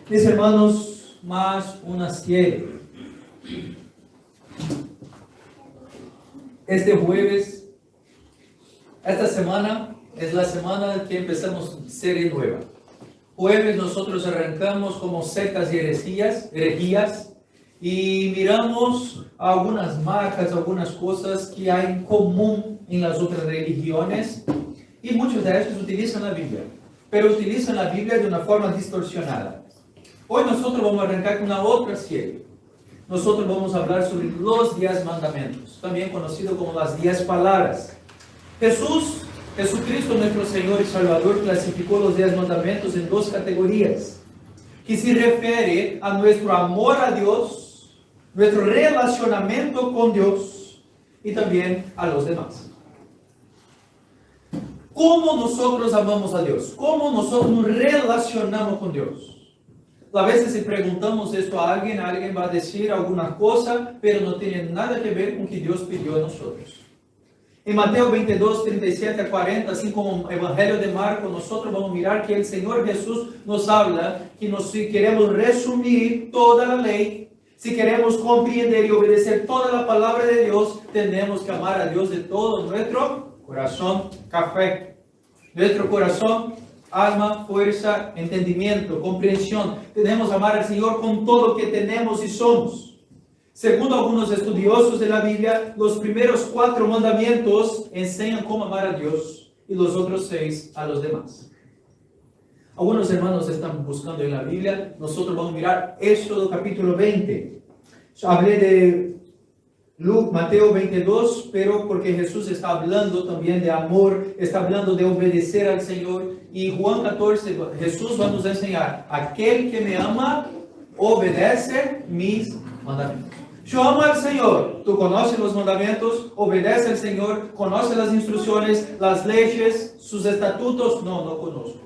Mis hermanos, más una serie. Este jueves, esta semana es la semana que empezamos serie nueva. Jueves nosotros arrancamos como sectas y herejías y miramos algunas marcas, algunas cosas que hay en común en las otras religiones y muchos de ellos utilizan la Biblia, pero utilizan la Biblia de una forma distorsionada. Hoy nosotros vamos a arrancar con una otra serie. Nosotros vamos a hablar sobre los 10 mandamientos, también conocido como las 10 palabras. Jesucristo, nuestro Señor y Salvador, clasificó los 10 mandamientos en dos categorías, que se refiere a nuestro amor a Dios, nuestro relacionamiento con Dios y también a los demás. ¿Cómo nosotros amamos a Dios? ¿Cómo nosotros nos relacionamos con Dios? A veces si preguntamos esto a alguien va a decir alguna cosa, pero no tiene nada que ver con lo que Dios pidió a nosotros. En Mateo 22, 37 a 40, así como el Evangelio de Marcos, nosotros vamos a mirar que el Señor Jesús nos habla que si queremos resumir toda la ley, si queremos comprender y obedecer toda la palabra de Dios, tenemos que amar a Dios de todo nuestro corazón, café, nuestro corazón, alma, fuerza, entendimiento, comprensión. Tenemos que amar al Señor con todo lo que tenemos y somos. Según algunos estudiosos de la Biblia, los primeros 4 mandamientos enseñan cómo amar a Dios y los otros 6 a los demás. Algunos hermanos están buscando en la Biblia. Nosotros vamos a mirar Éxodo capítulo 20. Hablé de Mateo 22, pero porque Jesús está hablando también de amor, está hablando de obedecer al Señor. Y Juan 14, Jesús va a nos enseñar: aquel que me ama, obedece mis mandamientos. Yo amo al Señor. Tú conoces los mandamientos, obedece al Señor, conoce las instrucciones, las leyes, sus estatutos. No conozco.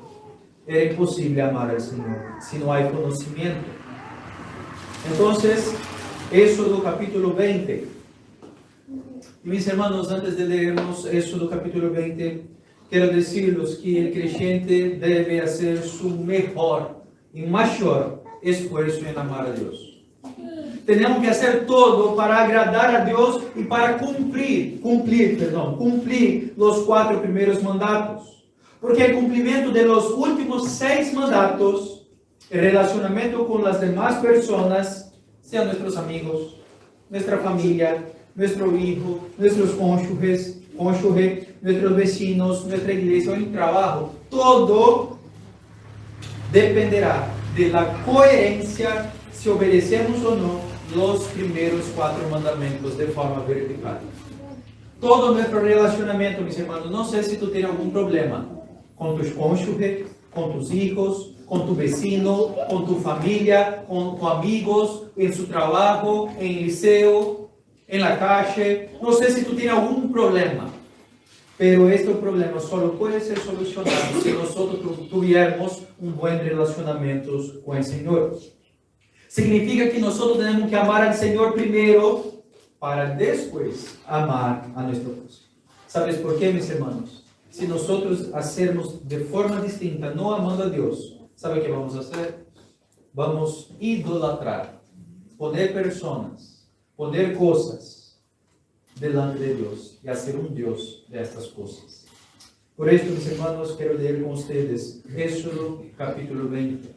Es imposible amar al Señor si no hay conocimiento. Entonces, Éxodo capítulo 20. Y mis hermanos, antes de leernos Éxodo capítulo 20, quiero decirles que el creyente debe hacer su mejor y mayor esfuerzo en amar a Dios. Tenemos que hacer todo para agradar a Dios y para cumplir los 4 primeros mandatos. Porque el cumplimiento de los últimos 6 mandatos, el relacionamiento con las demás personas, sean nuestros amigos, nuestra familia, nuestro hijo, nuestros cónyuges, nuestros vecinos, nuestra iglesia o el trabajo, todo dependerá de la coherencia si obedecemos o no los primeros 4 mandamientos de forma vertical. Todo nuestro relacionamiento, mis hermanos, no sé si tú tienes algún problema con tus cónyuges, con tus hijos, con tu vecino, con tu familia, con tus amigos, en su trabajo, en el liceo, en la calle. No sé si tú tienes algún problema, pero este problema solo puede ser solucionado si nosotros tuviéramos un buen relacionamiento con el Señor. Significa que nosotros tenemos que amar al Señor primero para después amar a nuestro prójimo. ¿Sabes por qué, mis hermanos? Si nosotros hacemos de forma distinta, no amando a Dios, ¿sabe qué vamos a hacer? Vamos a idolatrar, poner personas, poner cosas delante de Dios y hacer un Dios de estas cosas. Por esto, mis hermanos, quiero leer con ustedes Éxodo capítulo 20.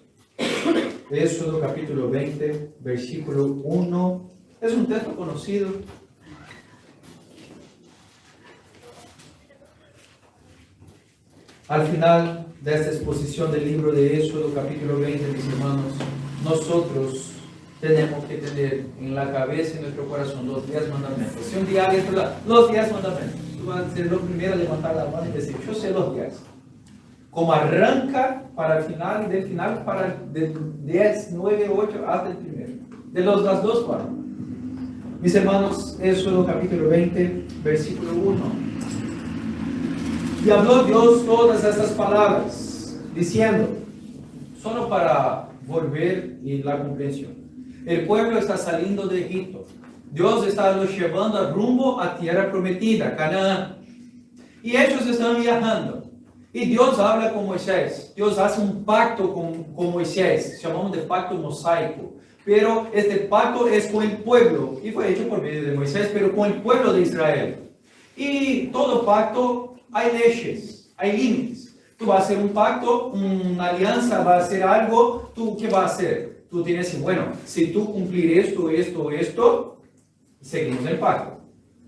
Éxodo capítulo 20, versículo 1. Es un texto conocido. Al final de esta exposición del libro de Éxodo capítulo 20, mis hermanos, nosotros tenemos que tener en la cabeza y en nuestro corazón los 10 mandamientos. Si un día alguien te da los 10 mandamientos, tú vas a ser lo primero a levantar la mano y decir: yo sé los 10. Como arranca para el final y del final para el 10, 9, 8 hasta el primero. De las dos formas. Mis hermanos, Éxodo capítulo 20, versículo 1. Y habló Dios todas estas palabras, diciendo, solo para volver y la comprensión. El pueblo está saliendo de Egipto. Dios está los llevando rumbo a tierra prometida, Canaán. Y ellos están viajando. Y Dios habla con Moisés. Dios hace un pacto con Moisés. Llamamos de pacto mosaico. Pero este pacto es con el pueblo. Y fue hecho por medio de Moisés, pero con el pueblo de Israel. Y todo pacto hay leyes, hay límites. Tú vas a hacer un pacto, una alianza, vas a hacer algo. ¿Tú qué vas a hacer? Tú tienes que decir, bueno, si tú cumplir esto, seguimos el pacto.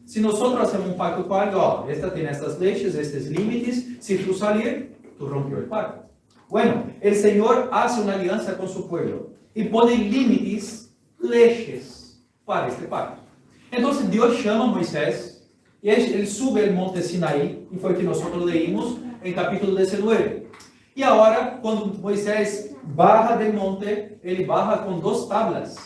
Si nosotros hacemos un pacto con algo, esta tiene estas leyes, estos límites, si tú salir, tú rompió el pacto. Bueno, el Señor hace una alianza con su pueblo y pone límites, leyes para este pacto. Entonces Dios llama a Moisés y él sube el monte Sinaí, y fue que nosotros leímos en capítulo 19. Y ahora, cuando Moisés baja del monte, él baja con 2 tablas.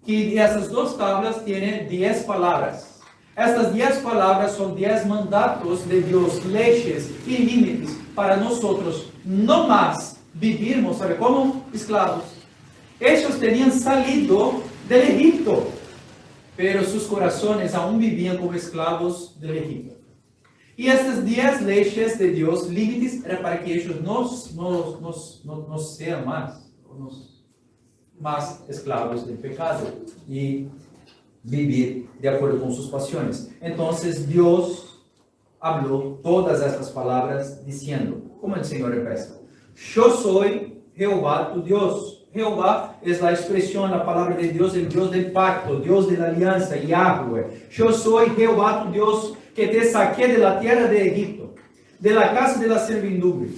Y esas 2 tablas tienen 10 palabras. Estas 10 palabras son 10 mandatos de Dios, leyes y límites para nosotros no más vivirmos, ¿sabe cómo? Esclavos. Ellos tenían salido del Egipto, pero sus corazones aún vivían como esclavos del Egipto. Y estas 10 leyes de Dios, límites, era para que ellos no sean más esclavos del pecado y vivir de acuerdo con sus pasiones. Entonces Dios habló todas estas palabras diciendo, como el Señor empieza, yo soy Jehová tu Dios. Jehová es la expresión, la palabra de Dios, el Dios del pacto, Dios de la alianza, Yahweh. Yo soy Jehová tu Dios que te saqué de la tierra de Egipto, de la casa de la servidumbre.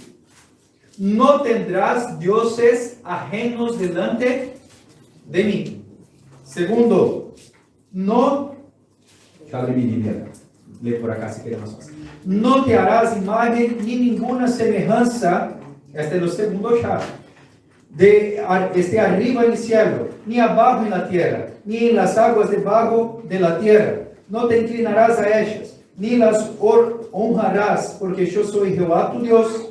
No tendrás dioses ajenos delante de mí. Segundo, no, abre mi Biblia, lee por acá si queremos. No te harás imagen ni ninguna semejanza, este es el segundo ya, esté arriba en el cielo, ni abajo en la tierra, ni en las aguas debajo de la tierra. No te inclinarás a ellas, ni las honrarás, porque yo soy Jehová tu Dios,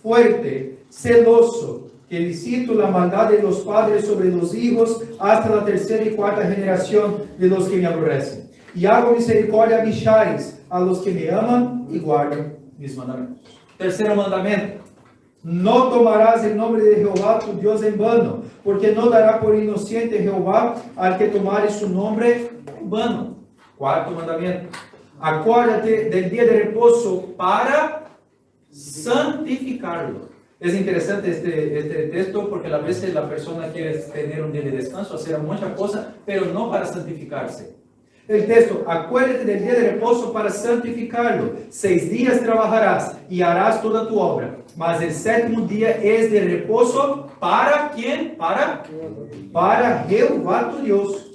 fuerte, celoso, que visito la maldad de los padres sobre los hijos hasta la 3ª y 4ª generación de los que me aborrecen. Y hago misericordia a Millares, a los que me aman y guardan mis mandamientos. Tercero mandamiento. No tomarás el nombre de Jehová tu Dios en vano, porque no dará por inocente Jehová al que tomare su nombre en vano. Cuarto mandamiento. Acuérdate del día de reposo para santificarlo. Es interesante este texto porque a veces la persona quiere tener un día de descanso, hacer muchas cosas, pero no para santificarse. El texto, acuérdate del día de reposo para santificarlo. 6 días trabajarás y harás toda tu obra, mas el 7º día es de reposo ¿para quién? Para Jehová tu Dios.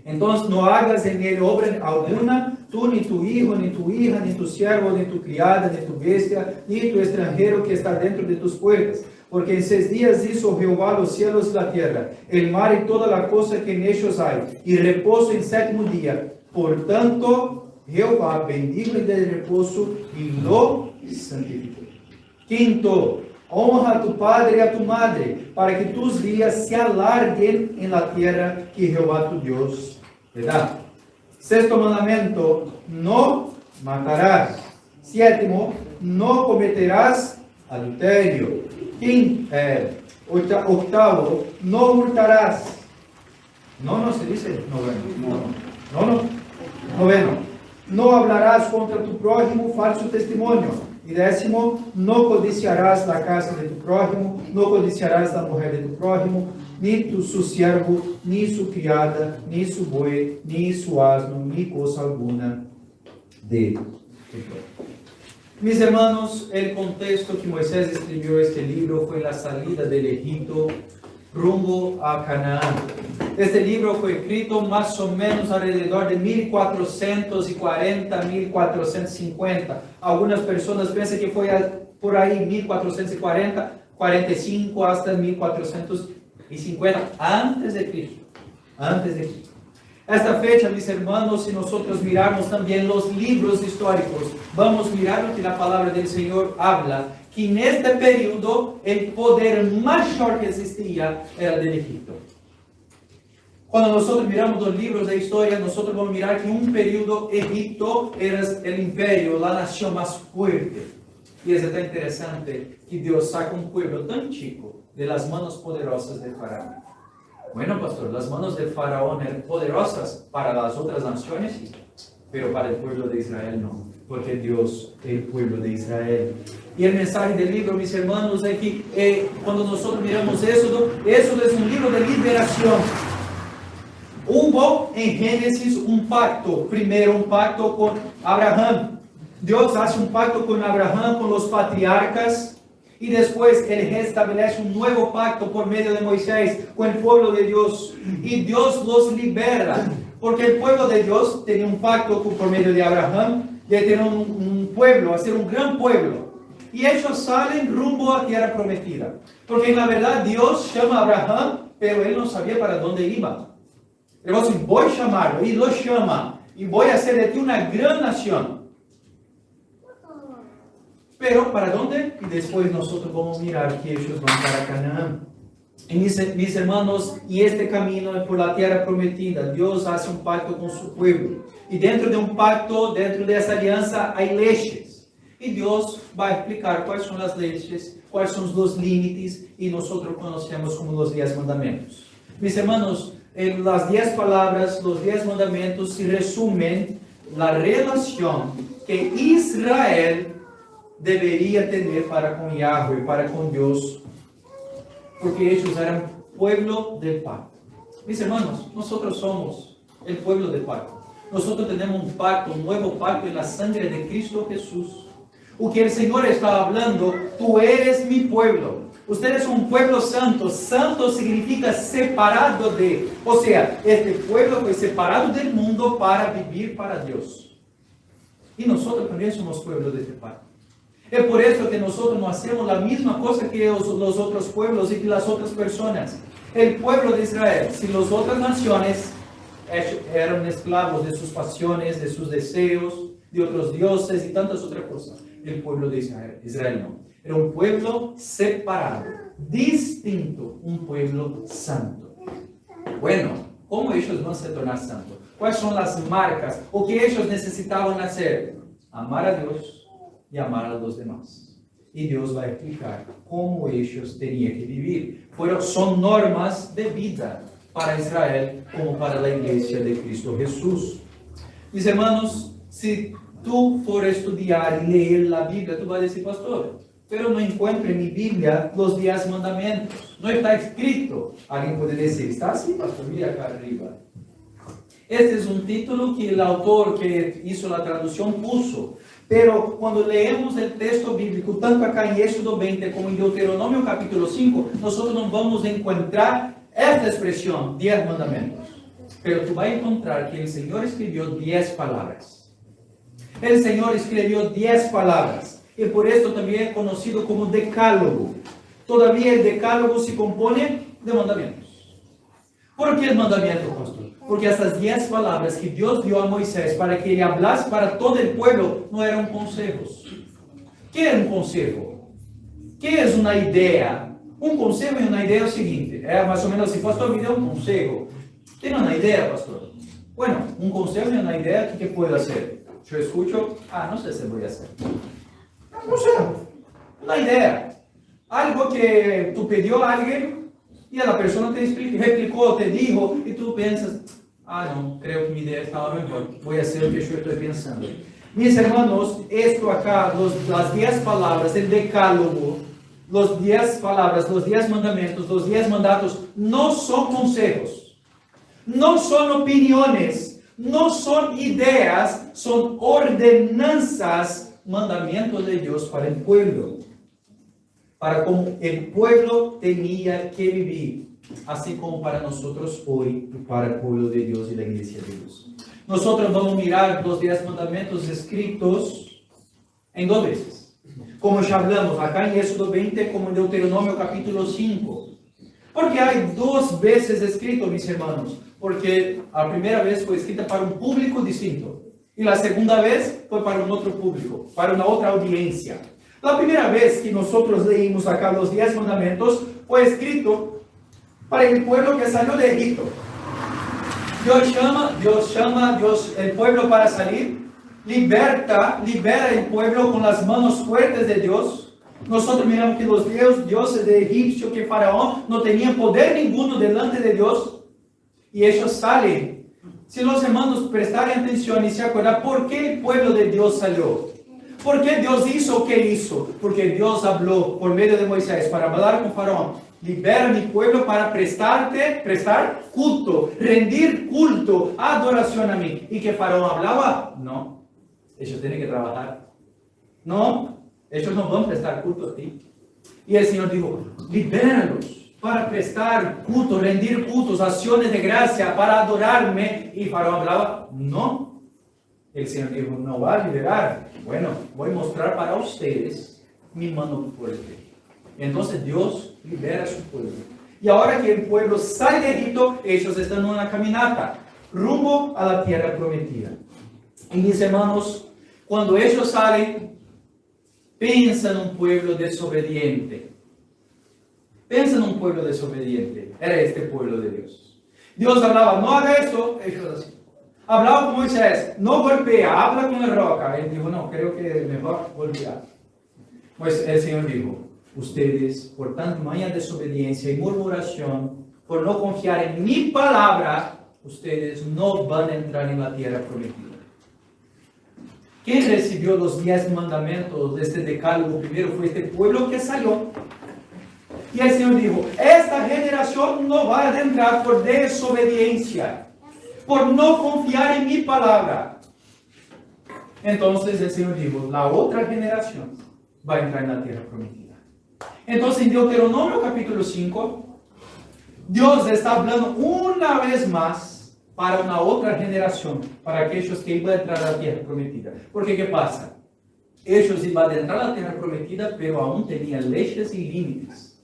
Entonces no hagas en él obra alguna, tú ni tu hijo, ni tu hija, ni tu siervo, ni tu criada, ni tu bestia, ni tu extranjero que está dentro de tus puertas. Porque en 6 días hizo Jehová los cielos y la tierra, el mar y toda la cosa que en ellos hay, y reposo en 7º día. Por tanto, Jehová bendijo el día de reposo y lo santificó. Quinto, honra a tu padre y a tu madre, para que tus días se alarguen en la tierra que Jehová tu Dios te da. Sexto mandamiento, no matarás. 7º, no cometerás adulterio. 8º, no hurtarás. No se dice noveno. Noveno, no hablarás contra tu prójimo falso testimonio. Y 10º, no codiciarás la casa de tu prójimo, no codiciarás la mujer de tu prójimo, ni su siervo, ni su criada, ni su buey, ni su asno, ni cosa alguna de tu prójimo. Mis hermanos, el contexto que Moisés escribió este libro fue la salida del Egipto rumbo a Canaán. Este libro fue escrito más o menos alrededor de 1440, 1450. Algunas personas piensan que fue por ahí 1440, 45 hasta 1450, antes de Cristo. Esta fecha, mis hermanos, si nosotros mirarmos también los libros históricos, vamos a mirar lo que la palabra del Señor habla, que en este periodo el poder mayor que existía era del Egipto. Cuando nosotros miramos los libros de historia, nosotros vamos a mirar que en un periodo Egipto era el imperio, la nación más fuerte. Y es tan interesante que Dios saca un pueblo tan chico de las manos poderosas de Faraón. Bueno, pastor, las manos de Faraón eran poderosas para las otras naciones, sí, pero para el pueblo de Israel no, porque Dios es el pueblo de Israel. Y el mensaje del libro, mis hermanos, es que cuando nosotros miramos Éxodo es un libro de liberación. Hubo en Génesis un pacto, primero un pacto con Abraham. Dios hace un pacto con Abraham, con los patriarcas, y después Él establece un nuevo pacto por medio de Moisés con el pueblo de Dios, y Dios los libera, porque el pueblo de Dios tenía un pacto por medio de Abraham, de tener un pueblo, hacer un gran pueblo, y ellos salen rumbo a tierra prometida, porque en la verdad Dios llama a Abraham, pero él no sabía para dónde iba. Él va a decir, voy a llamarlo, y lo llama, y voy a hacer de ti una gran nación. Pero, ¿para dónde? Y después nosotros vamos a mirar que ellos van para Canaán. Y mis hermanos, y este camino es por la tierra prometida. Dios hace un pacto con su pueblo. Y dentro de un pacto, dentro de esa alianza, hay leyes. Y Dios va a explicar cuáles son las leyes, cuáles son los límites, y nosotros conocemos como los 10 mandamientos. Mis hermanos, en las 10 palabras, los 10 mandamientos, se resumen la relación que Israel debería tener para con Yahweh, para con Dios, porque ellos eran pueblo del pacto. Mis hermanos, nosotros somos el pueblo del pacto. Nosotros tenemos un pacto, un nuevo pacto en la sangre de Cristo Jesús. O que el Señor está hablando, tú eres mi pueblo. Ustedes son un pueblo santo. Santo significa separado de. O sea, este pueblo fue separado del mundo para vivir para Dios. Y nosotros también somos pueblo de este pacto. Es por eso que nosotros no hacemos la misma cosa que los otros pueblos y que las otras personas. El pueblo de Israel, si las otras naciones eran esclavos de sus pasiones, de sus deseos, de otros dioses y tantas otras cosas, el pueblo de Israel no. Era un pueblo separado, distinto, un pueblo santo. Bueno, ¿cómo ellos van a tornar santos? ¿Cuáles son las marcas o que ellos necesitaban hacer? Amar a Dios y amar a los demás. Y Dios va a explicar cómo ellos tenían que vivir. Pero son normas de vida para Israel como para la iglesia de Cristo Jesús. Mis hermanos, si tú for estudiar y leer la Biblia, tú vas a decir, pastor, pero no encuentro en mi Biblia los 10 mandamientos. No está escrito. Alguien puede decir, está así, pastor, mira acá arriba. Este es un título que el autor que hizo la traducción puso. Pero cuando leemos el texto bíblico, tanto acá en Éxodo 20 como en Deuteronomio capítulo 5, nosotros no vamos a encontrar esta expresión, 10 mandamientos. Pero tú vas a encontrar que el Señor escribió 10 palabras. El Señor escribió 10 palabras. Y por esto también es conocido como decálogo. Todavía el decálogo se compone de mandamientos. ¿Por qué el mandamiento, pastor? Porque esas 10 palabras que Dios dio a Moisés para que él hablase para todo el pueblo no eran consejos. ¿Qué es un consejo? ¿Qué es una idea? Un consejo y una idea es lo siguiente. Más o menos, si pastor me dio un consejo, ¿tiene una idea, pastor? Bueno, un consejo y una idea, ¿qué puedo hacer? Yo escucho, no sé si voy a hacer. No sé, una idea. Algo que tú pidió a alguien y a la persona te replicó, te dijo, y tú piensas, no, creo que mi idea estaba mejor, voy a hacer lo que yo estoy pensando. Mis hermanos, esto acá, las 10 palabras, el decálogo, los 10 palabras, los 10 mandamientos, los 10 mandatos, no son consejos, no son opiniones, no son ideas, son ordenanzas, mandamientos de Dios para el pueblo. Para cómo el pueblo tenía que vivir, así como para nosotros hoy y para el pueblo de Dios y la iglesia de Dios. Nosotros vamos a mirar los 10 mandamientos escritos en 2 veces. Como ya hablamos, acá en Éxodo 20, como en Deuteronomio capítulo 5. Porque hay 2 veces escrito, mis hermanos. Porque la primera vez fue escrita para un público distinto. Y la segunda vez fue para un otro público, para una otra audiencia. La primera vez que nosotros leímos acá los 10 mandamientos fue escrito para el pueblo que salió de Egipto. Dios llama el pueblo para salir libera el pueblo con las manos fuertes de Dios. Nosotros miramos que los dioses de Egipcio, que Faraón no tenían poder ninguno delante de Dios. Y ellos salen. Si los hermanos prestarem atención y se acuerdan, ¿por qué el pueblo de Dios salió? ¿Por qué Dios hizo lo que hizo? Porque Dios habló por medio de Moisés para hablar con Faraón. Libera mi pueblo para prestar culto, rendir culto, adoración a mí. ¿Y que Faraón hablaba? No, ellos tienen que trabajar. No, ellos no van a prestar culto a ti. Y el Señor dijo, libéralos para prestar culto, rendir cultos, acciones de gracia, para adorarme. Y Faraón hablaba, no. El Señor dijo, no va a liberar. Bueno, voy a mostrar para ustedes mi mano fuerte. Entonces Dios libera a su pueblo. Y ahora que el pueblo sale de Egipto, ellos están en una caminata rumbo a la tierra prometida. Y mis hermanos, cuando ellos salen, piensan en un pueblo desobediente. Piensan en un pueblo desobediente. Era este pueblo de Dios. Dios hablaba, no haga esto, ellos así. Hablaba con Moisés, no golpea, habla con la roca. Él dijo, no, creo que es mejor golpear. Pues el Señor dijo, ustedes, por tanto, mala desobediencia y murmuración, por no confiar en mi palabra, ustedes no van a entrar en la tierra prometida. ¿Quién recibió los 10 mandamientos de este decálogo? Primero fue este pueblo que salió. Y el Señor dijo, esta generación no va a entrar por desobediencia, por no confiar en mi palabra. Entonces el Señor dijo, la otra generación va a entrar en la tierra prometida. Entonces en Deuteronomio capítulo 5, Dios está hablando una vez más para una otra generación, para aquellos que iban a entrar a la tierra prometida. Porque ¿qué pasa? Ellos iban a entrar a la tierra prometida, pero aún tenían leyes y límites.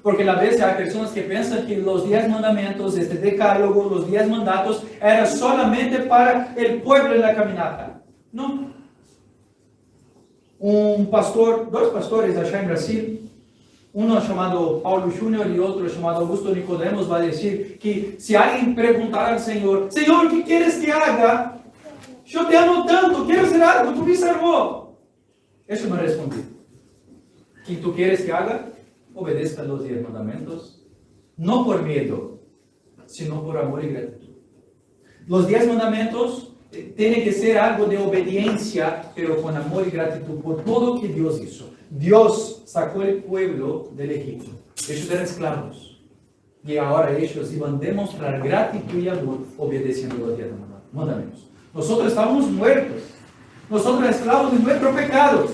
Porque a veces hay personas que piensan que los 10 mandamientos, este decálogo, los 10 mandatos, eran solamente para el pueblo en la caminata. No. Un pastor, dos pastores allá en Brasil, uno llamado Paulo Júnior y otro llamado Augusto Nicodemos, va a decir que si alguien preguntara al Señor, Señor, ¿qué quieres que haga? Yo te amo tanto, quiero hacer algo, tú me salvó. Eso me respondió. ¿Qué tú quieres que haga? Obedezca los 10 mandamientos, no por miedo, sino por amor y gratitud. Los 10 mandamientos tienen que ser algo de obediencia, pero con amor y gratitud por todo lo que Dios hizo. Dios sacó el pueblo del Egipto. Ellos eran esclavos. Y ahora ellos iban a demostrar gratitud y amor obedeciendo los 10 mandamientos. Nosotros estábamos muertos. Nosotros esclavos de nuestros pecados.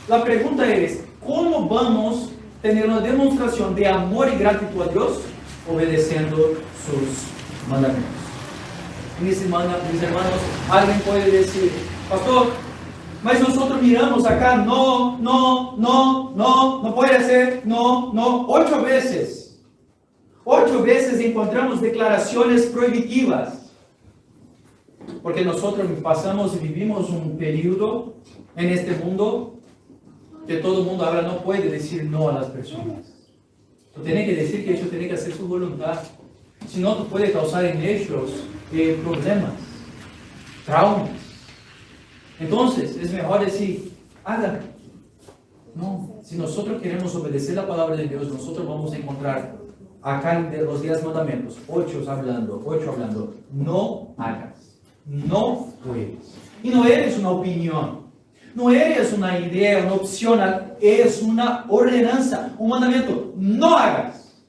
La pregunta es, ¿cómo vamos tener una demostración de amor y gratitud a Dios obedeciendo sus mandamientos? Mis hermanos, alguien puede decir, pastor, mas nosotros miramos acá, no puede ser, no, 8 veces. 8 veces encontramos declaraciones prohibitivas. Porque nosotros pasamos y vivimos un periodo en este mundo que todo el mundo ahora no puede decir no a las personas. Tú tienes que decir que ellos tienen que hacer su voluntad. Si no, tú puedes causar en ellos problemas, traumas. Entonces, es mejor decir, haga. No, si nosotros queremos obedecer la palabra de Dios, nosotros vamos a encontrar acá en los 10 mandamientos, 8 hablando, no hagas, no puedes. Y no eres una opinión. No eres una idea, una opción, es una ordenanza, un mandamiento. No hagas.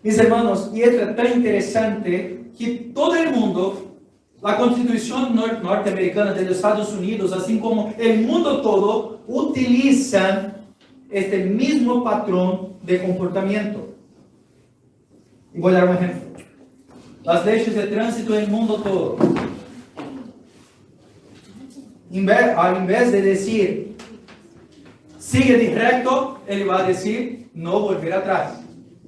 Mis hermanos, y es tan interesante que todo el mundo, la Constitución norteamericana de los Estados Unidos, así como el mundo todo, utilizan este mismo patrón de comportamiento. Y voy a dar un ejemplo. Las leyes de tránsito en el mundo todo. Al invés de decir, sigue directo, él va a decir, no volver atrás.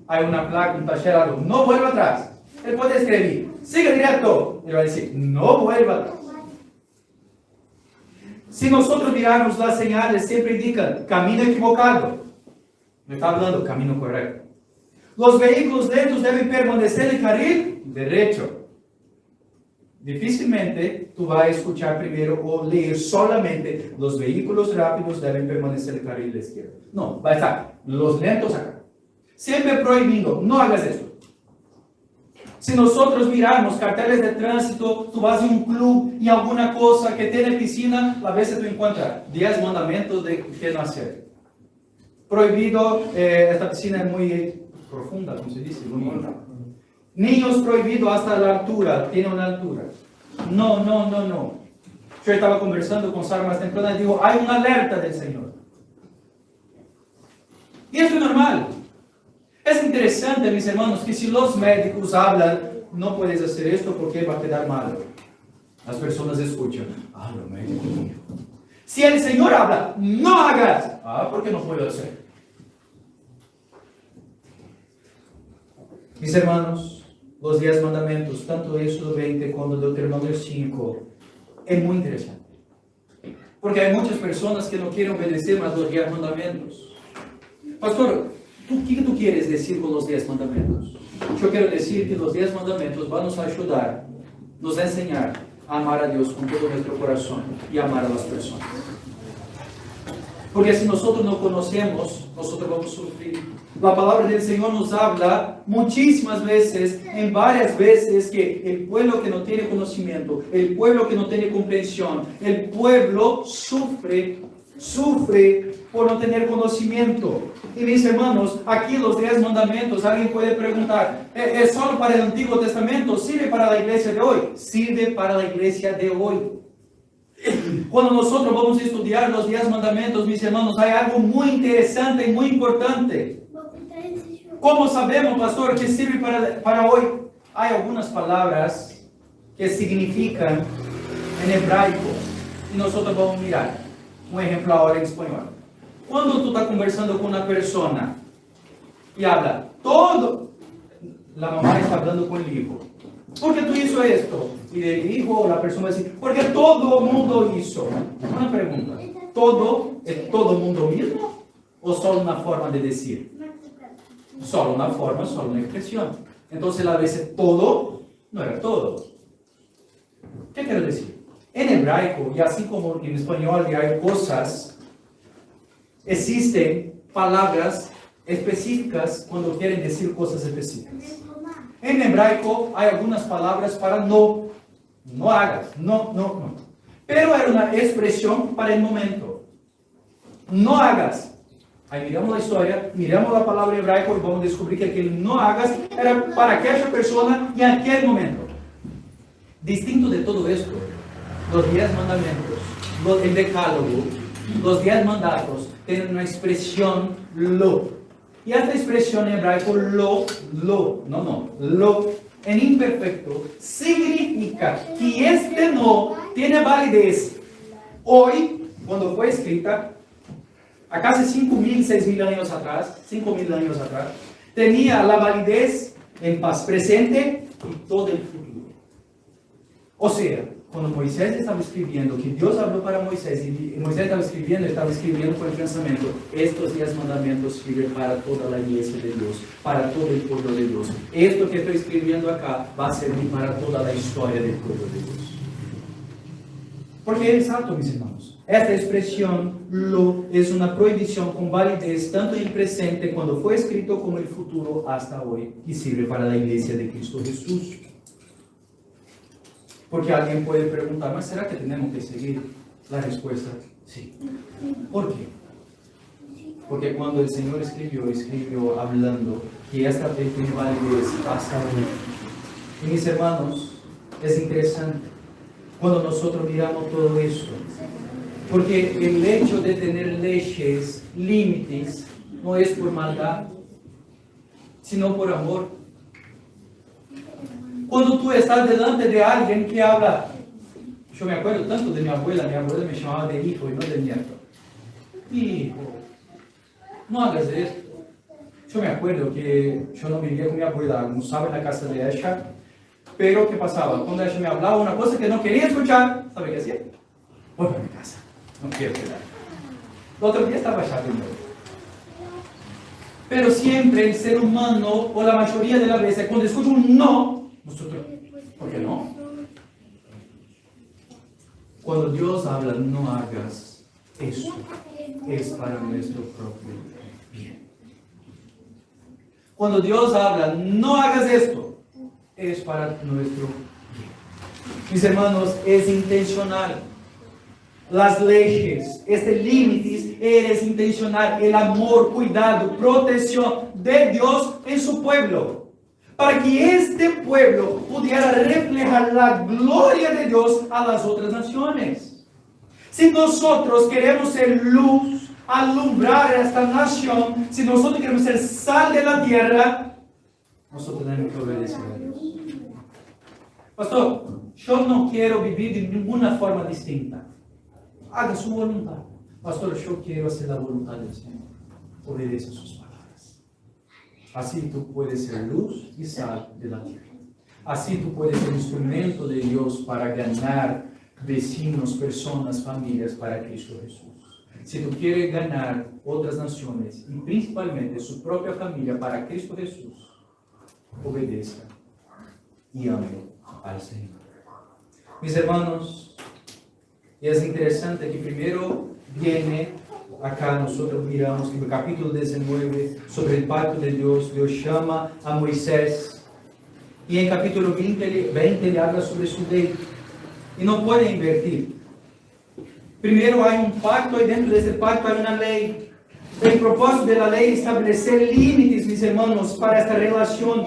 Hay una placa, un tachero, no vuelva atrás. Él puede escribir, sigue directo, él va a decir, no vuelva atrás. Si nosotros mirarmos las señales, siempre indican, camino equivocado. No está hablando camino correcto. Los vehículos lentos deben permanecer en carril derecho. difícilmente tú vas a escuchar primero o leer solamente los vehículos rápidos deben permanecer en el carril de izquierda. No, va a estar los lentos acá. Siempre prohibiendo, no hagas esto. Si nosotros miramos carteles de tránsito, tú vas a un club y alguna cosa que tiene piscina, a veces tú encuentras 10 mandamientos de qué no hacer. Prohibido, esta piscina es muy profunda, como se dice, muy honda. Niños prohibido hasta la altura, tiene una altura. No. Yo estaba conversando con Sara más temprano y digo, hay una alerta del Señor. Y esto es normal. Es interesante, mis hermanos, que si los médicos hablan, no puedes hacer esto porque va a quedar mal. Las personas escuchan, los médicos. Si el Señor habla, no hagas. ¿Por qué no puedo hacer? Mis hermanos, los 10 mandamientos, tanto Éxodo 20 como Deuteronomio 5, es muy interesante. Porque hay muchas personas que no quieren obedecer más los 10 mandamientos. Pastor, ¿qué tú quieres decir con los 10 mandamientos? Yo quiero decir que los 10 mandamientos van a ayudar, nos a enseñar a amar a Dios con todo nuestro corazón y amar a las personas. Porque si nosotros no conocemos, nosotros vamos a sufrir. La palabra del Señor nos habla muchísimas veces, en varias veces, que el pueblo que no tiene conocimiento, el pueblo que no tiene comprensión, el pueblo sufre por no tener conocimiento. Y mis hermanos, aquí los 10 mandamientos, alguien puede preguntar, ¿es solo para el Antiguo Testamento? ¿Sirve para la iglesia de hoy? Sirve para la iglesia de hoy. Cuando nosotros vamos a estudiar los 10 mandamientos, mis hermanos, hay algo muy interesante y muy importante. ¿Cómo sabemos, pastor, que sirve para hoy? Hay algunas palabras que significan en hebraico y nosotros vamos a mirar. Un ejemplo ahora en español. Cuando tú estás conversando con una persona y habla todo, la mamá está hablando con el hijo. ¿Por qué tú hizo esto? Y el hijo o la persona dice, porque todo el mundo hizo. Una pregunta, ¿todo es todo el mundo mismo? ¿O solo una forma de decir? Solo una forma, solo una expresión. Entonces a veces todo no era todo. ¿Qué quiero decir? En hebraico, y así como en español hay cosas, existen palabras específicas cuando quieren decir cosas específicas. En hebraico hay algunas palabras para no hagas, no. Pero era una expresión para el momento. No hagas. Ahí miramos la historia, miramos la palabra hebraica y vamos a descubrir que aquel no hagas era para aquella persona y en aquel momento. Distinto de todo esto, los 10 mandamientos, el decálogo, los 10 mandatos tienen una expresión lo. Y esta expresión en hebraico lo, en imperfecto, significa que este no tiene validez hoy, cuando fue escrita, a casi 5.000, 6.000 años atrás, 5.000 años atrás, tenía la validez en paz presente y todo el futuro. O sea, cuando Moisés estaba escribiendo, que Dios habló para Moisés, y Moisés estaba escribiendo con el pensamiento, estos 10 mandamientos sirven para toda la iglesia de Dios, para todo el pueblo de Dios. Esto que estoy escribiendo acá va a servir para toda la historia del pueblo de Dios. Porque es exacto, mis hermanos. Esta expresión, lo, es una prohibición con validez tanto en el presente, cuando fue escrito, como en el futuro, hasta hoy, y sirve para la iglesia de Cristo Jesús. Porque alguien puede preguntar, ¿mas será que tenemos que seguir? La respuesta, sí. ¿Por qué? Porque cuando el Señor escribió hablando que esta ley tiene validez hasta hoy. Y mis hermanos, es interesante cuando nosotros miramos todo eso. Porque el hecho de tener leyes, límites, no es por maldad, sino por amor. Cuando tú estás delante de alguien que habla, yo me acuerdo tanto de mi abuela me llamaba de hijo y no de nieto. Hijo, no hagas esto. Yo me acuerdo que yo no vivía con mi abuela, almorzaba en la casa de ella, pero ¿qué pasaba? Cuando ella me hablaba una cosa que no quería escuchar, ¿sabe qué hacía? Voy para mi casa, no quiero quedar. El otro día estaba chato de nuevo. Pero siempre el ser humano, o la mayoría de las veces, cuando escucha un no, nosotros, ¿por qué no? Cuando Dios habla, no hagas eso, es para nuestro propio bien. Cuando Dios habla, no hagas esto, es para nuestro bien. Mis hermanos, es intencional. Las leyes, límites, es intencional. El amor, cuidado, protección de Dios en su pueblo. Para que este pueblo pudiera reflejar la gloria de Dios a las otras naciones. Si nosotros queremos ser luz, alumbrar a esta nación, si nosotros queremos ser sal de la tierra, nosotros tenemos que obedecer a Dios. Pastor, yo no quiero vivir de ninguna forma distinta. Haga su voluntad. Pastor, yo quiero hacer la voluntad del Señor. Obedece sus palabras. Así tú puedes ser luz y sal de la tierra. Así tú puedes ser instrumento de Dios para ganar vecinos, personas, familias para Cristo Jesús. Si tú quieres ganar otras naciones y principalmente su propia familia para Cristo Jesús, obedezca y ame al Señor. Mis hermanos, y es interesante que primero viene acá, nosotros miramos en el capítulo 19 sobre el pacto de Dios. Dios llama a Moisés y en capítulo 20 le habla sobre su ley y no puede invertir. Primero hay un pacto y dentro de ese pacto hay una ley. El propósito de la ley es establecer límites, mis hermanos, para esta relación.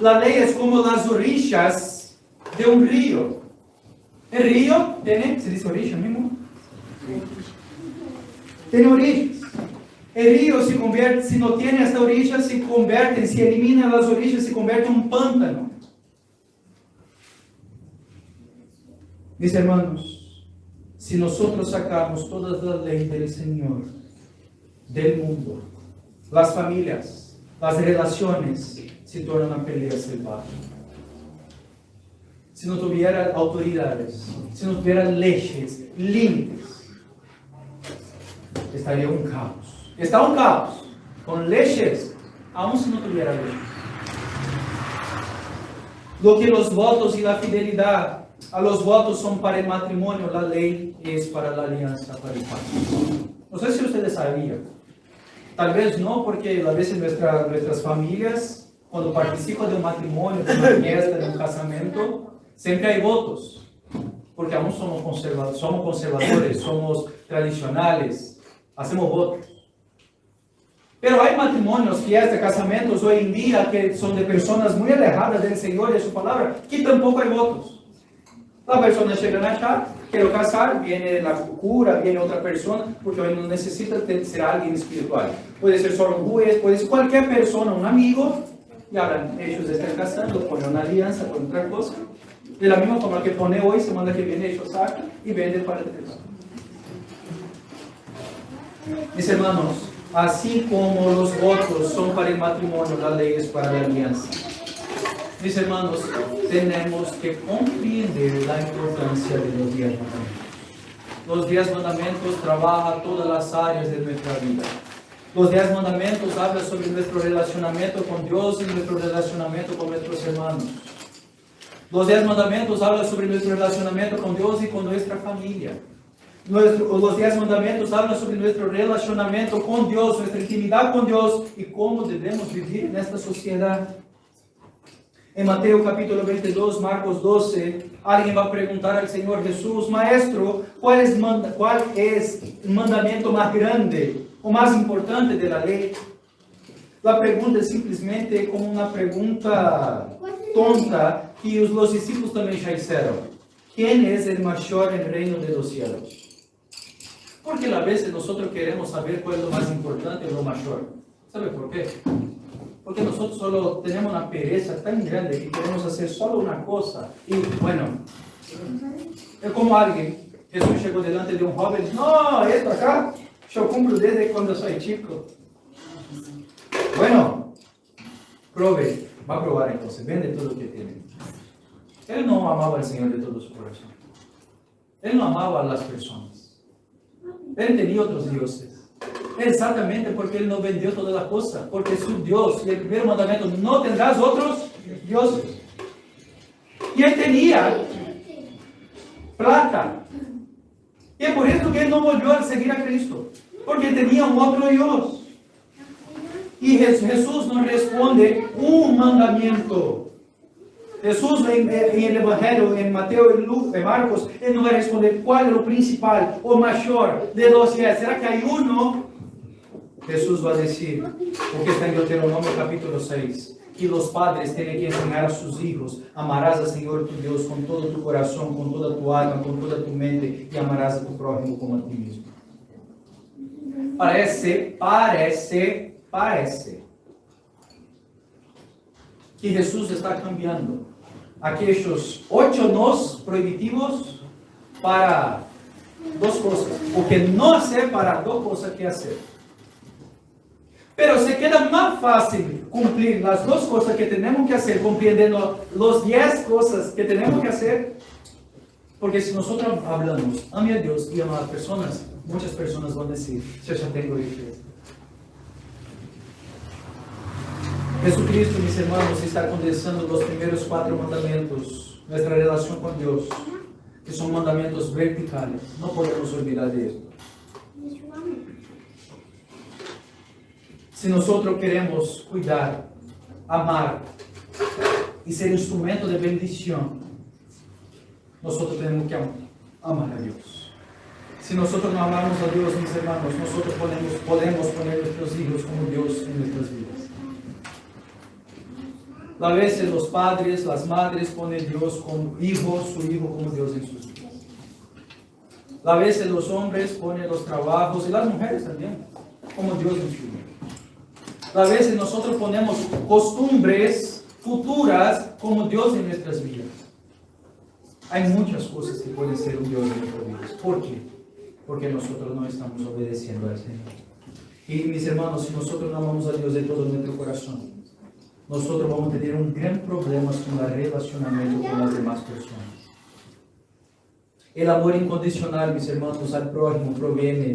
La ley es como las orillas de un río. El río tiene, ¿se dice orilla mismo? Tiene orillas. El río se convierte, si no tiene esta orilla, se convierte, si elimina las orillas, se convierte en un pántano. Mis hermanos, si nosotros sacamos todas las leyes del Señor, del mundo, las familias, las relaciones, se tornan una pelea salvaje. Si no tuviera autoridades, si no tuviera leyes, límites, estaría un caos. Está un caos. Con leyes, aún si no tuviera leyes. Lo que los votos y la fidelidad a los votos son para el matrimonio, la ley es para la alianza, para el pacto. No sé si ustedes sabían. Tal vez no, porque a veces nuestras familias, cuando participan de un matrimonio, de una fiesta, de un casamiento, siempre hay votos, porque aún somos conservadores, somos tradicionales, hacemos votos. Pero hay matrimonios, fiestas, casamientos hoy en día que son de personas muy alejadas del Señor y de su palabra, que tampoco hay votos. La persona llega acá, quiero casar, viene la cura, viene otra persona, porque hoy no necesita ser alguien espiritual. Puede ser solo un juez, puede ser cualquier persona, un amigo, y hablan, ellos están casando, ponen una alianza, ponen otra cosa. De la misma forma que pone hoy, semana que viene ellos sacan y venden para tres. Mis hermanos, así como los votos son para el matrimonio, la ley es para la alianza. Mis hermanos, tenemos que comprender la importancia de los 10 mandamientos. Los 10 mandamientos trabajan todas las áreas de nuestra vida. Los 10 mandamientos hablan sobre nuestro relacionamiento con Dios y nuestro relacionamiento con nuestros hermanos. Los 10 mandamientos hablan sobre nuestro relacionamiento con Dios y con nuestra familia. Los 10 mandamientos hablan sobre nuestro relacionamiento con Dios, nuestra intimidad con Dios y cómo debemos vivir en esta sociedad. En Mateo capítulo 22, Marcos 12, alguien va a preguntar al Señor Jesús, Maestro, ¿cuál es el mandamiento más grande o más importante de la ley? La pregunta es simplemente como una pregunta tonta que los discípulos también ya hicieron. ¿Quién es el mayor en el reino de los cielos? Porque a veces nosotros queremos saber cuál es lo más importante o lo mayor. ¿Sabe por qué? Porque nosotros solo tenemos una pereza tan grande que queremos hacer solo una cosa. Y bueno, es como alguien, Jesús llegó delante de un joven y dice, no, esto acá, yo cumplo desde cuando soy chico. Bueno, pruebe, va a probar entonces, vende todo lo que tiene. Él no amaba al Señor de todo su corazón. Él no amaba a las personas. Él tenía otros dioses. Exactamente porque él no vendió todas las cosas. Porque su Dios, y el primer mandamiento, no tendrás otros dioses. Y él tenía plata. Y es por eso que él no volvió a seguir a Cristo, porque tenía un otro Dios. Y Jesús nos responde un mandamiento. Jesús en el Evangelio, en Mateo y en Marcos, él nos va a responder cuál es lo principal o mayor de los 10. ¿Será que hay uno? Jesús va a decir, porque está en Deuteronomio capítulo 6, que los padres tienen que enseñar a sus hijos: amarás al Señor tu Dios con todo tu corazón, con toda tu alma, con toda tu mente, y amarás a tu prójimo como a ti mismo. Parece que Jesús está cambiando aquellos 8 nos prohibitivos para 2 cosas, o que no hacer para 2 cosas que hacer. Pero se queda más fácil cumplir las 2 cosas que tenemos que hacer, comprendiendo los 10 cosas que tenemos que hacer, porque si nosotros hablamos, ame a Dios y ama a las personas, muchas personas van a decir, yo ya tengo eso. Jesucristo, mis hermanos, está condensando los primeros 4 mandamientos, nuestra relación con Dios, que son mandamientos verticales. No podemos olvidar de esto. Si nosotros queremos cuidar, amar y ser instrumento de bendición, nosotros tenemos que amar a Dios. Si nosotros no amamos a Dios, mis hermanos, nosotros podemos poner nuestros hijos como Dios en nuestras vidas. A veces los padres, las madres ponen Dios como hijo, su hijo como Dios en sus vidas. A veces los hombres ponen los trabajos, y las mujeres también, como Dios en su vida. A veces nosotros ponemos costumbres futuras como Dios en nuestras vidas. Hay muchas cosas que pueden ser un Dios en nuestras vidas. ¿Por qué? Porque nosotros no estamos obedeciendo al Señor. Y mis hermanos, si nosotros no amamos a Dios de todo nuestro corazón, nosotros vamos a tener un gran problema con el relacionamiento con las demás personas. El amor incondicional, mis hermanos, al prójimo proviene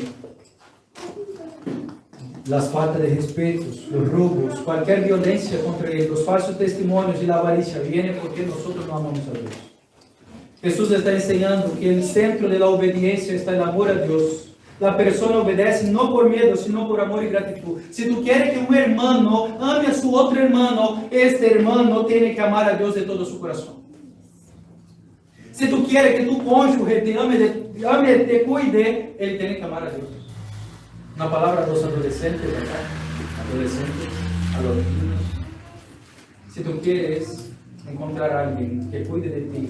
las faltas de respeto, los robos, cualquier violencia contra él, los falsos testimonios y la avaricia viene porque nosotros no amamos a Dios. Jesús está enseñando que el centro de la obediencia está el amor a Dios. La persona obedece no por miedo, sino por amor y gratitud. Si tú quieres que un hermano ame a su otro hermano, este hermano tiene que amar a Dios de todo su corazón. Si tú quieres que tu cónyuge te ame, te cuide, él tiene que amar a Dios. Una palabra a los adolescentes, ¿verdad? Adolescentes, a los niños. Si tú quieres encontrar a alguien que cuide de ti,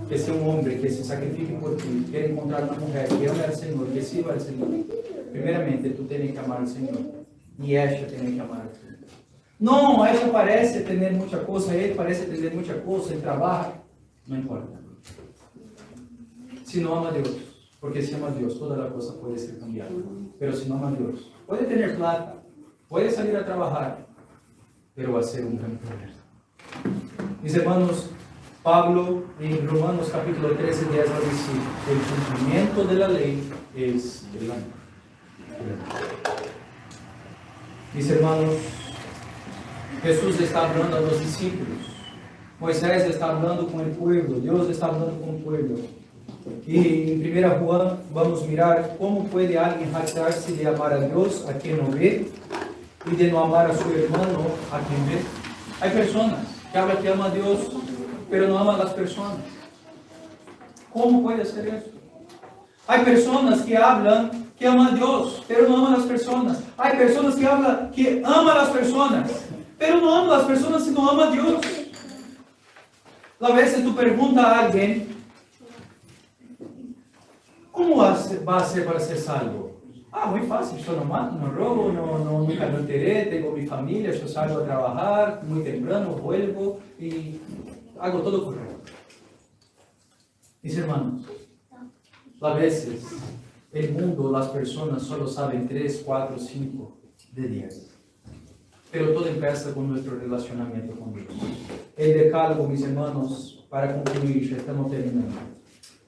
que sea un hombre que se sacrifique por ti, quiere encontrar una mujer que ame al Señor, que sirva al Señor, primeramente tú tienes que amar al Señor y ella tiene que amar al Señor. No, ella parece tener mucha cosa, él parece tener mucha cosa, él trabaja, no importa. Si no ama a Dios, porque si ama a Dios, toda la cosa puede ser cambiada. Pero si no ama a Dios, puede tener plata, puede salir a trabajar, pero va a ser un gran problema. Mis hermanos, Pablo en Romanos capítulo 13, 10 va a decir, el cumplimiento de la ley es el amor. Mis hermanos, Jesús está hablando a los discípulos, Moisés está hablando con el pueblo, Dios está hablando con el pueblo. Y en 1 Juan vamos a mirar cómo puede alguien jactarse de amar a Dios a quien no ve y de no amar a su hermano a quien ve. Hay personas que hablan que aman a Dios, pero no aman a las personas. ¿Cómo puede ser eso? Hay personas que hablan que aman a Dios, pero no aman a las personas. Hay personas que hablan que aman a las personas, pero no aman a las personas si no aman a Dios. A veces tú preguntas a alguien, ¿cómo va a ser para ser salvo? Muy fácil, yo no mato, no robo, nunca me enteré, tengo mi familia, yo salgo a trabajar muy temprano, vuelvo y hago todo correcto. Mis hermanos, a veces el mundo, las personas solo saben 3, 4, 5 de 10. Pero todo empieza con nuestro relacionamiento con Dios. El decálogo, mis hermanos, para concluir, ya estamos terminando.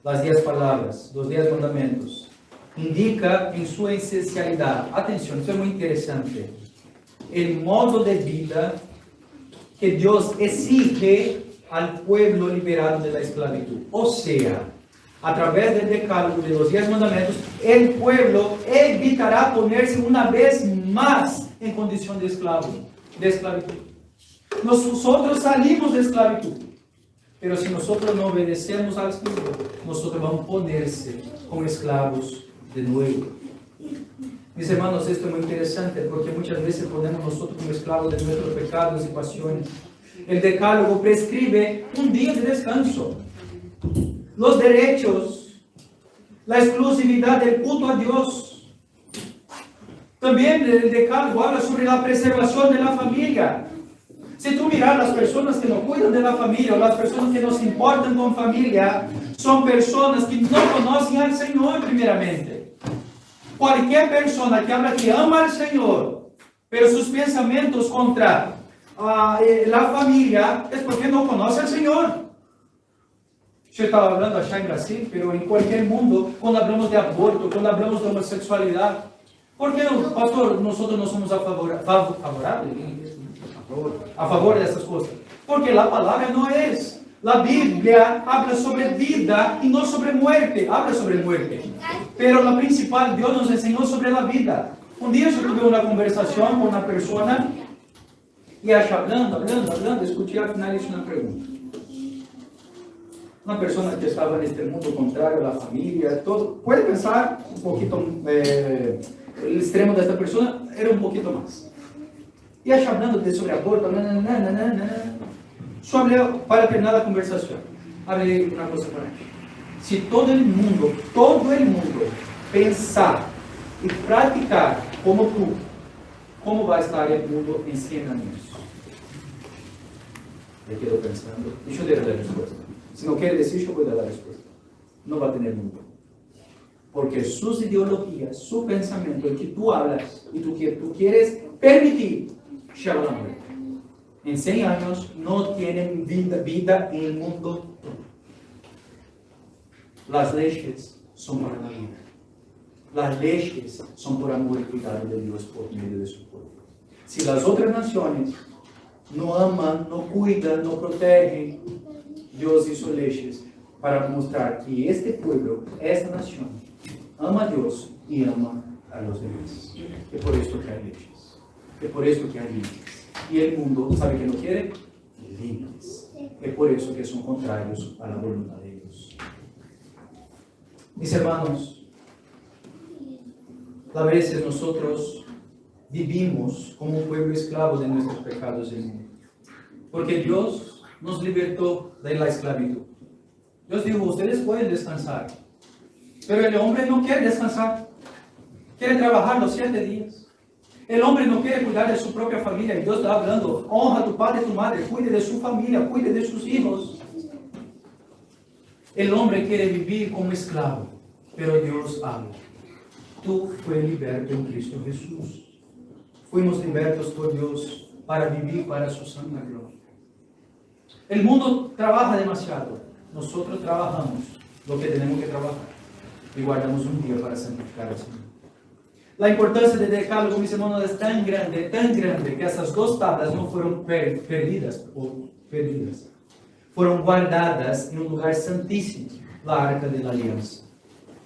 Las 10 palabras, los 10 mandamientos, indica en su esencialidad, atención, esto es muy interesante, el modo de vida que Dios exige al pueblo liberado de la esclavitud. O sea, a través del decálogo de los 10 mandamientos, el pueblo evitará ponerse una vez más en condición de esclavitud. Nosotros salimos de esclavitud, pero si nosotros no obedecemos al Señor, nosotros vamos a ponerse como esclavos de nuevo. Mis hermanos, esto es muy interesante porque muchas veces ponemos nosotros como esclavos de nuestros pecados y pasiones. El decálogo prescribe un día de descanso, los derechos, la exclusividad del culto a Dios. También el decálogo habla sobre la preservación de la familia. Si tú miras las personas que no cuidan de la familia o las personas que no se importan con familia, son personas que no conocen al Señor primeramente. Cualquier persona que habla que ama al Señor, pero sus pensamientos contra la familia es porque no conoce al Señor. Yo estaba hablando allá en Brasil, pero en cualquier mundo, cuando hablamos de aborto, cuando hablamos de homosexualidad, ¿por qué, pastor, nosotros no somos a favor de esas cosas? Porque la palabra no es. La Biblia habla sobre vida y no sobre muerte. Habla sobre muerte. Pero la principal, Dios nos enseñó sobre la vida. Un día yo tuve una conversación con una persona y allá hablando, escuché al final hizo una pregunta. Una persona que estaba en este mundo contrario a la familia, todo. Puede pensar un poquito, el extremo de esta persona era un poquito más. Y allá hablando sobre aborto, Yo hablé, para terminar la conversación, hablé una cosa para ti. Si todo el mundo pensar y practicar como tú, ¿cómo va a estar el mundo en 100 años? Me quedo pensando, y yo daré la respuesta. Si no quiere decir, yo voy a dar la respuesta. No va a tener mundo. Porque sus ideologías, su pensamiento, el que tú hablas y tú quieres permitir, lleva a la muerte. En 100 años no tienen vida en el mundo. Las leyes son para la vida. Las leyes son por amor y cuidado de Dios por medio de su pueblo. Si las otras naciones no aman, no cuidan, no protegen, Dios hizo leyes para mostrar que este pueblo, esta nación, ama a Dios y ama a los demás. Es por eso que hay leyes. Es por eso que hay límites. Y el mundo, ¿sabe que no quiere? Límites. Es por eso que son contrarios a la voluntad de Dios. Mis hermanos, a veces nosotros vivimos como un pueblo esclavo de nuestros pecados del mundo. Porque Dios nos libertó de la esclavitud. Dios dijo, ustedes pueden descansar. Pero el hombre no quiere descansar. Quiere trabajar los 7 días. El hombre no quiere cuidar de su propia familia. Y Dios está hablando, honra a tu padre y tu madre, cuide de su familia, cuide de sus hijos. El hombre quiere vivir como esclavo, pero Dios habla. Tú fuiste liberto en Cristo Jesús. Fuimos libertos por Dios para vivir para su santa gloria. El mundo trabaja demasiado. Nosotros trabajamos lo que tenemos que trabajar y guardamos un día para santificar al Señor. La importancia del decálogo, mis hermanos, es tan grande, que esas 2 tablas no fueron perdidas. Fueron guardadas en un lugar santísimo, la arca de la alianza.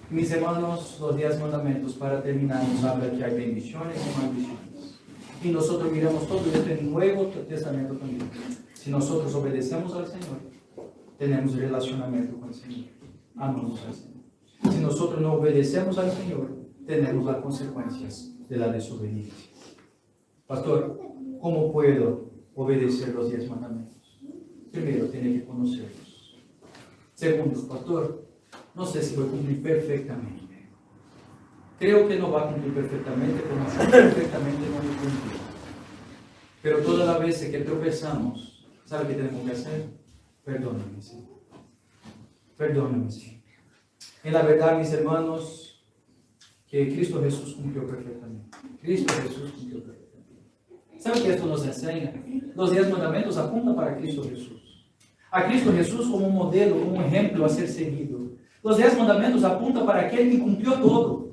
Mis hermanos, los 10 mandamientos, para terminar, nos habla que hay bendiciones y maldiciones. Y nosotros miramos todo esto en el Nuevo Testamento también. Si nosotros obedecemos al Señor, tenemos relacionamiento con el Señor. Amamos al Señor. Si nosotros no obedecemos al Señor, tenemos las consecuencias de la desobediencia. Pastor, ¿cómo puedo obedecer los 10 mandamientos? Primero, tiene que conocerlos. Segundo, pastor, no sé si voy a cumplir perfectamente. Creo que no va a cumplir perfectamente, como yo perfectamente no lo cumplo. Pero todas las veces que tropezamos, ¿sabe qué tenemos que hacer? Perdóname, Señor. Perdóname, Señor. En la verdad, mis hermanos, que Cristo Jesús cumplió perfectamente. Cristo Jesús cumplió perfectamente. ¿Sabe qué esto nos enseña? Los 10 mandamientos apuntan para Cristo Jesús. A Cristo Jesús como un modelo, como un ejemplo a ser seguido. Los 10 mandamientos apuntan para aquel que cumplió todo.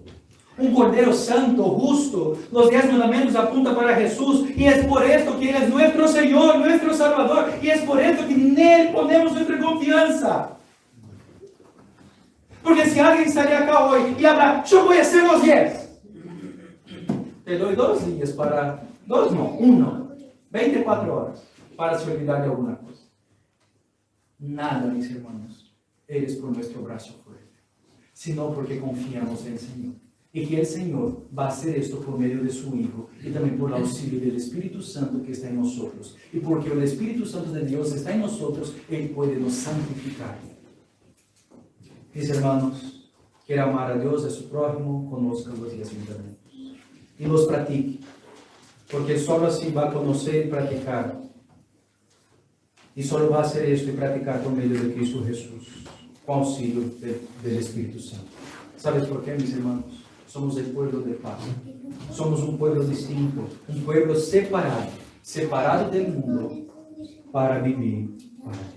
Un Cordero Santo, justo. Los 10 mandamientos apuntan para Jesús. Y es por esto que Él es nuestro Señor, nuestro Salvador. Y es por esto que en Él ponemos nuestra confianza. Porque si alguien sale acá hoy y habla, yo voy a hacer los 10. Te doy 2 días para, 2 no, 1, 24 horas para se olvidar de alguna cosa. Nada, mis hermanos, eres por nuestro brazo fuerte, sino porque confiamos en el Señor. Y que el Señor va a hacer esto por medio de su Hijo y también por el auxilio del Espíritu Santo que está en nosotros. Y porque el Espíritu Santo de Dios está en nosotros, Él puede nos santificar. Mis hermanos, quiera amar a Dios, a su prójimo, conozca los 10 mandamientos y los practique, porque solo así va a conocer y practicar. Y solo va a hacer esto y practicar por medio de Cristo Jesús, con auxilio del Espíritu Santo. ¿Sabes por qué, mis hermanos? Somos el pueblo de paz. Somos un pueblo distinto, un pueblo separado del mundo para vivir para Dios.